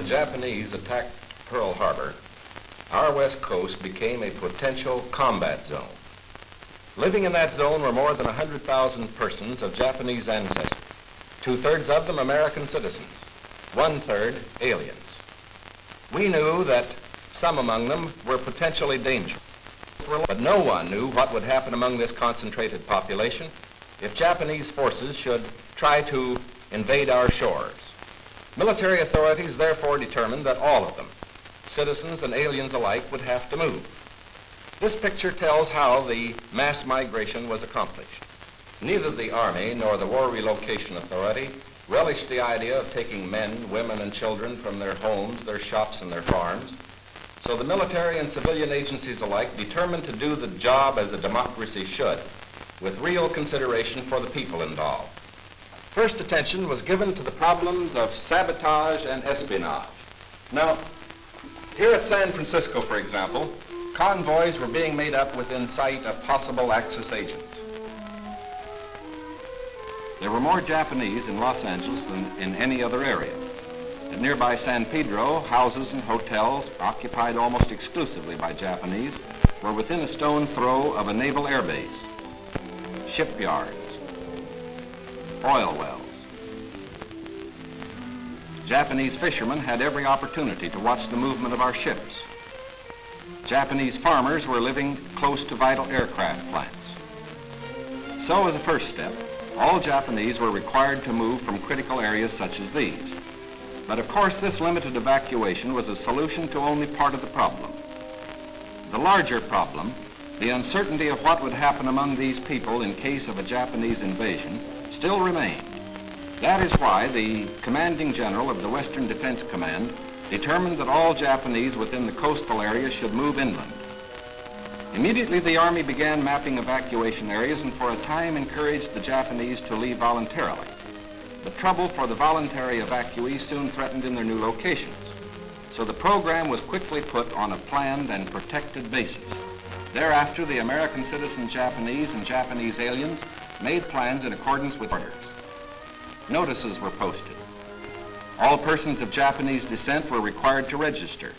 Japanese attacked Pearl Harbor, our west coast became a potential combat zone. Living in that zone were more than 100,000 persons of Japanese ancestry, 2/3 of them American citizens, 1/3 aliens. We knew that some among them were potentially dangerous, but no one knew what would happen among this concentrated population if Japanese forces should try to invade our shores. Military authorities therefore determined that all of them, citizens and aliens alike, would have to move. This picture tells how the mass migration was accomplished. Neither the Army nor the War Relocation Authority relished the idea of taking men, women, and children from their homes, their shops, and their farms. So the military and civilian agencies alike determined to do the job as a democracy should, with real consideration for the people involved. First attention was given to the problems of sabotage and espionage. Now, here at San Francisco, for example, convoys were being made up within sight of possible Axis agents. There were more Japanese in Los Angeles than in any other area. At nearby San Pedro, houses and hotels occupied almost exclusively by Japanese were within a stone's throw of a naval air base, shipyards, oil wells. Japanese fishermen had every opportunity to watch the movement of our ships. Japanese farmers were living close to vital aircraft plants. So as a first step, all Japanese were required to move from critical areas such as these. But of course, this limited evacuation was a solution to only part of the problem. The larger problem, the uncertainty of what would happen among these people in case of a Japanese invasion, still remained. That is why the commanding general of the Western Defense Command determined that all Japanese within the coastal areas should move inland. Immediately, the Army began mapping evacuation areas and for a time encouraged the Japanese to leave voluntarily. The trouble for the voluntary evacuees soon threatened in their new locations. So the program was quickly put on a planned and protected basis. Thereafter, the American citizen Japanese and Japanese aliens made plans in accordance with orders. Notices were posted. All persons of Japanese descent were required to register.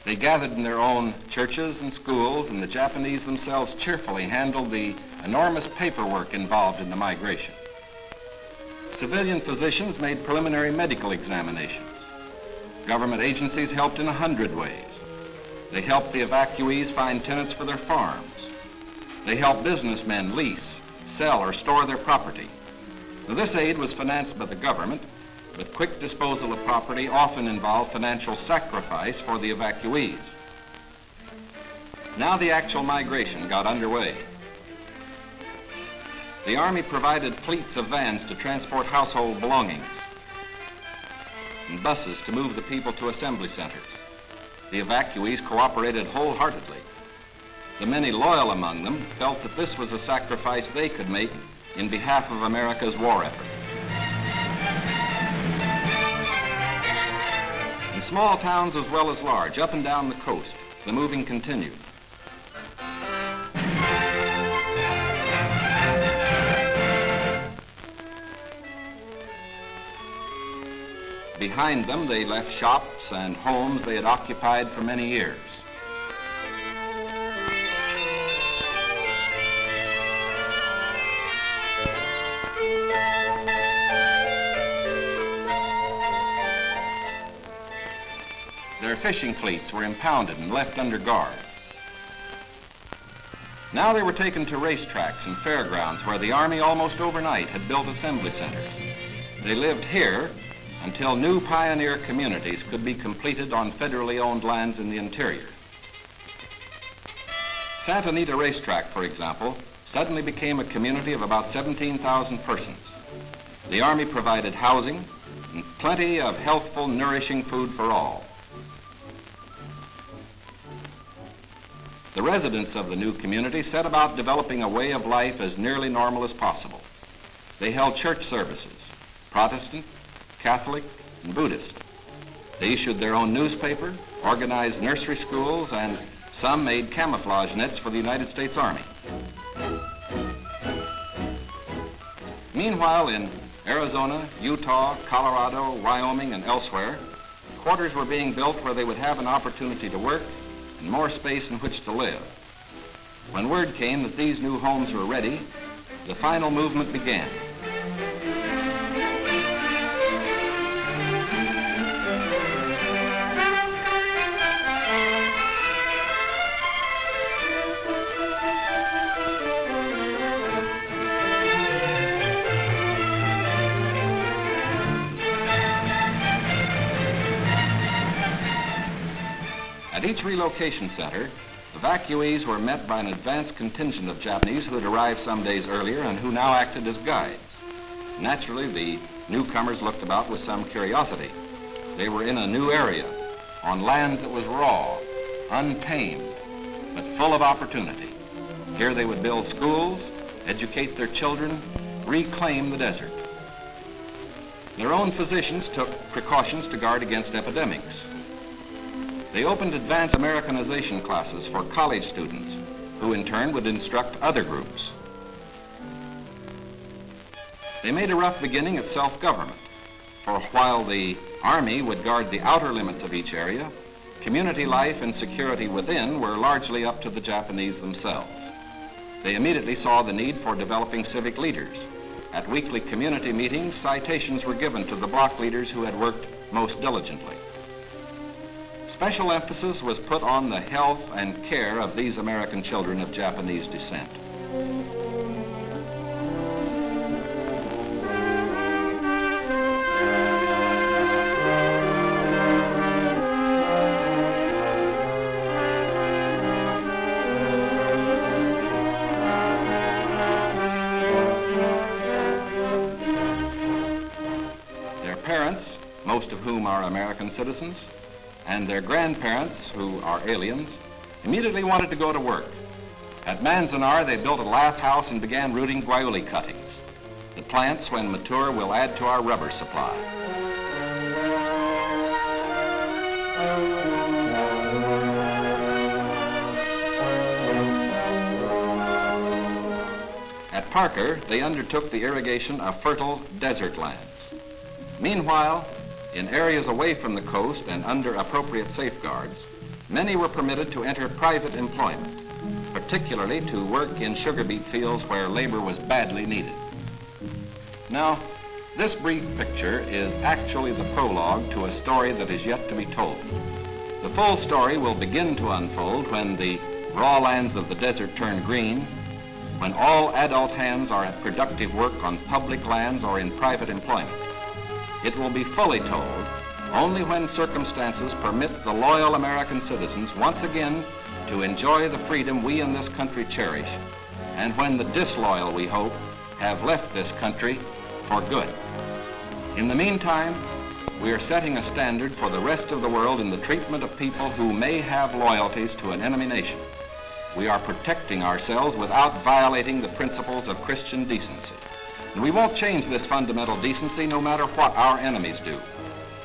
They gathered in their own churches and schools, and the Japanese themselves cheerfully handled the enormous paperwork involved in the migration. Civilian physicians made preliminary medical examinations. Government agencies helped in 100 ways. They helped the evacuees find tenants for their farms. They helped businessmen lease, sell, or store their property. Now, this aid was financed by the government, but quick disposal of property often involved financial sacrifice for the evacuees. Now the actual migration got underway. The Army provided fleets of vans to transport household belongings and buses to move the people to assembly centers. The evacuees cooperated wholeheartedly. The many loyal among them felt that this was a sacrifice they could make in behalf of America's war effort. In small towns as well as large, up and down the coast, the moving continued. Behind them, they left shops and homes they had occupied for many years. Their fishing fleets were impounded and left under guard. Now they were taken to racetracks and fairgrounds where the Army almost overnight had built assembly centers. They lived here until new pioneer communities could be completed on federally owned lands in the interior. Santa Anita Racetrack, for example, suddenly became a community of about 17,000 persons. The Army provided housing and plenty of healthful, nourishing food for all. The residents of the new community set about developing a way of life as nearly normal as possible. They held church services, Protestant, Catholic, and Buddhist. They issued their own newspaper, organized nursery schools, and some made camouflage nets for the United States Army. Meanwhile, in Arizona, Utah, Colorado, Wyoming, and elsewhere, quarters were being built where they would have an opportunity to work and more space in which to live. When word came that these new homes were ready, the final movement began. At each relocation center, evacuees were met by an advance contingent of Japanese who had arrived some days earlier and who now acted as guides. Naturally, the newcomers looked about with some curiosity. They were in a new area, on land that was raw, untamed, but full of opportunity. Here they would build schools, educate their children, reclaim the desert. Their own physicians took precautions to guard against epidemics. They opened advanced Americanization classes for college students, who in turn would instruct other groups. They made a rough beginning at self-government, for while the Army would guard the outer limits of each area, community life and security within were largely up to the Japanese themselves. They immediately saw the need for developing civic leaders. At weekly community meetings, citations were given to the block leaders who had worked most diligently. Special emphasis was put on the health and care of these American children of Japanese descent. Their parents, most of whom are American citizens, and their grandparents, who are aliens, immediately wanted to go to work. At Manzanar, they built a lath house and began rooting guayuli cuttings. The plants, when mature, will add to our rubber supply. At Parker, they undertook the irrigation of fertile desert lands. Meanwhile, in areas away from the coast and under appropriate safeguards, many were permitted to enter private employment, particularly to work in sugar beet fields where labor was badly needed. Now, this brief picture is actually the prologue to a story that is yet to be told. The full story will begin to unfold when the raw lands of the desert turn green, when all adult hands are at productive work on public lands or in private employment. It will be fully told only when circumstances permit the loyal American citizens once again to enjoy the freedom we in this country cherish, and when the disloyal, we hope, have left this country for good. In the meantime, we are setting a standard for the rest of the world in the treatment of people who may have loyalties to an enemy nation. We are protecting ourselves without violating the principles of Christian decency. And we won't change this fundamental decency no matter what our enemies do.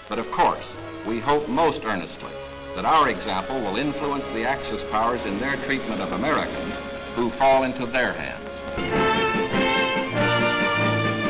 But of course, we hope most earnestly that our example will influence the Axis powers in their treatment of Americans who fall into their hands.